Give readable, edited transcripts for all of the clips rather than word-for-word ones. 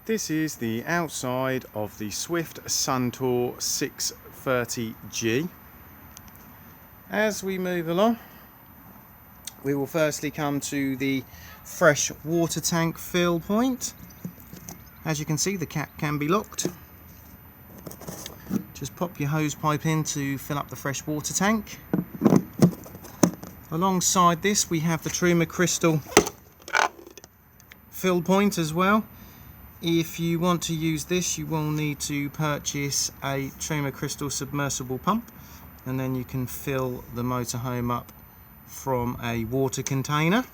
This is the outside of the Swift Suntor 630G. As we move along, we will firstly come to the fresh water tank fill point. As you can see, the cap can be locked. Just pop your hose pipe in to fill up the fresh water tank. Alongside this we have the Truma crystal fill point as well. If you want to use this, you will need to purchase a Truma crystal submersible pump, and then you can fill the motorhome up from a water container.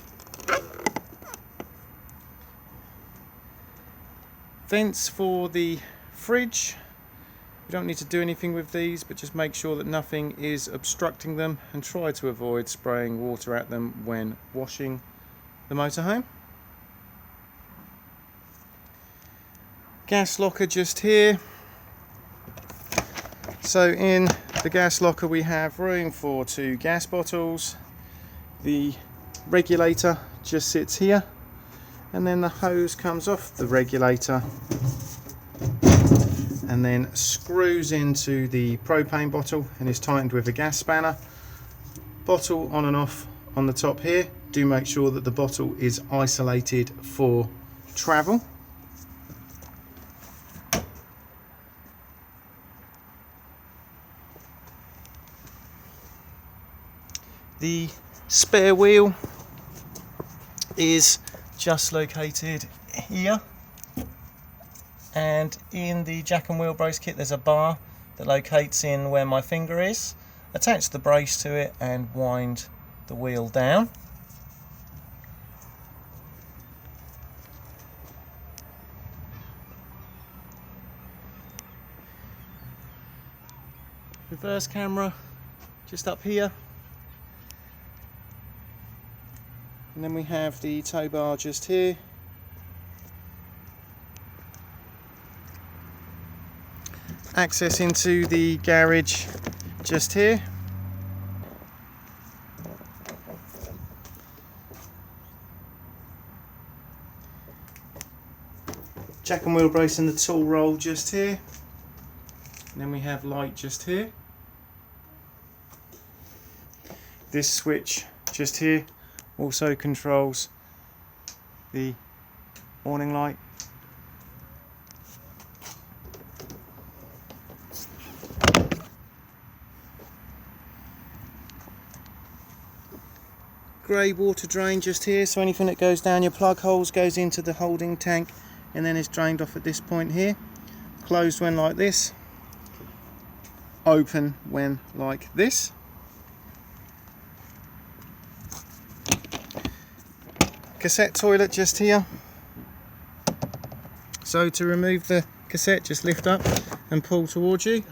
Vents for the fridge. You don't need to do anything with these, but just make sure that nothing is obstructing them and try to avoid spraying water at them when washing the motorhome. Gas locker just here. So in the gas locker we have room for 2 gas bottles. The regulator just sits here, and then the hose comes off the regulator and then screws into the propane bottle and is tightened with a gas spanner. Bottle on and off on the top here. Do make sure that the bottle is isolated for travel. The spare wheel is just located here, and in the jack and wheel brace kit there's a bar that locates in where my finger is. Attach the brace to it and wind the wheel down. Reverse camera just up here. And then we have the tow bar just here. Access into the garage just here. Jack and wheel brace and the tool roll just here. And then we have light just here. This switch just here also controls the awning light. Grey water drain just here, so anything that goes down your plug holes goes into the holding tank and then is drained off at this point here. Closed when like this, open when like this. Cassette toilet just here. So to remove the cassette, just lift up and pull towards you.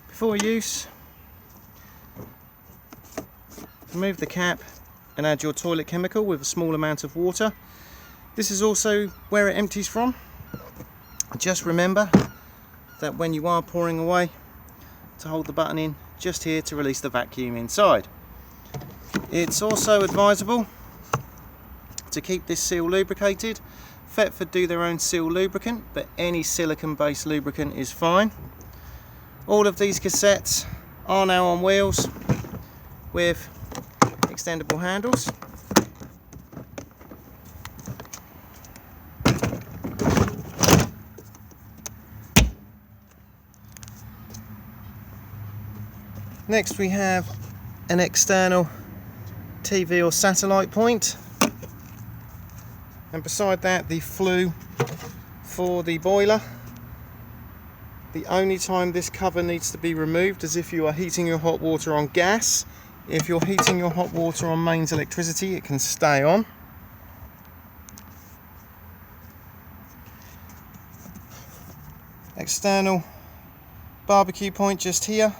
Before use, remove the cap and add your toilet chemical with a small amount of water. This is also where it empties from. Just remember that when you are pouring away, to hold the button in just here to release the vacuum inside. It's also advisable to keep this seal lubricated. Thetford do their own seal lubricant, but any silicone based lubricant is fine. All of these cassettes are now on wheels with extendable handles. Next we have an external TV or satellite point, and beside that the flue for the boiler. The only time this cover needs to be removed is if you are heating your hot water on gas. If you're heating your hot water on mains electricity, it can stay on. External barbecue point just here.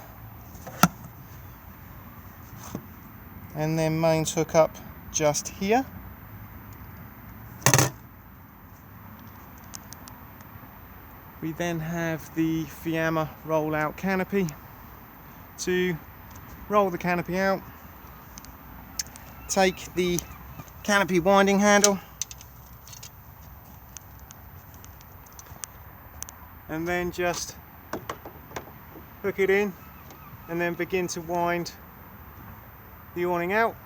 And then mains hook up just here. We then have the Fiamma roll-out canopy. To roll the canopy out, take the canopy winding handle, and then just hook it in and then begin to wind the awning out.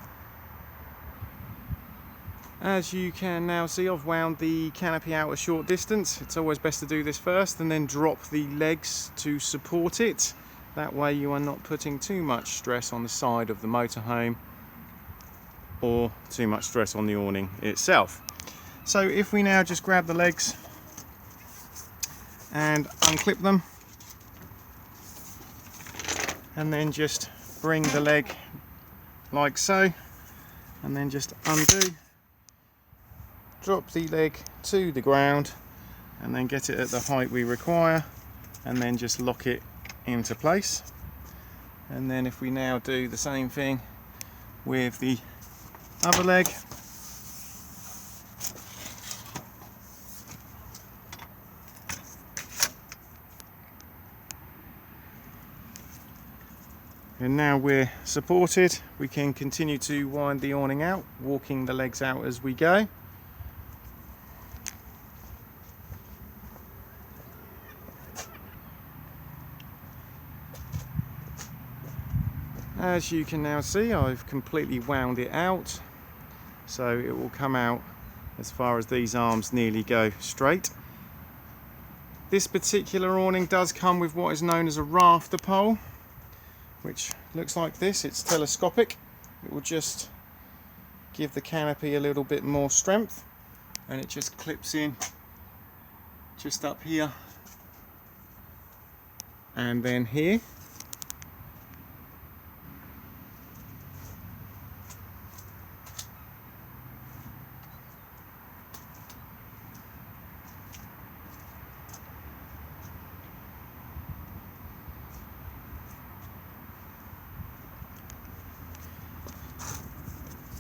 As you can now see, I've wound the canopy out a short distance. It's always best to do this first and then drop the legs to support it. That way you are not putting too much stress on the side of the motorhome or too much stress on the awning itself. So if we now just grab the legs and unclip them, and then just bring the leg like so, and then just undo, drop the leg to the ground, and then get it at the height we require, and then just lock it into place. And then if we now do the same thing with the other leg, and now we're supported, we can continue to wind the awning out, walking the legs out as we go. As you can now see, I've completely wound it out, so it will come out as far as these arms nearly go straight. This particular awning does come with what is known as a rafter pole, which looks like this. It's telescopic. It will just give the canopy a little bit more strength, and it just clips in just up here and then here.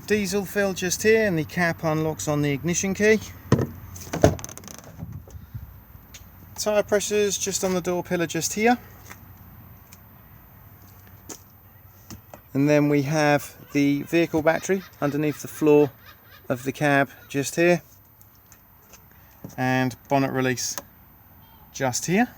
Diesel fill just here, and the cap unlocks on the ignition key. Tyre pressures just on the door pillar just here. And then we have the vehicle battery underneath the floor of the cab just here. And bonnet release just here.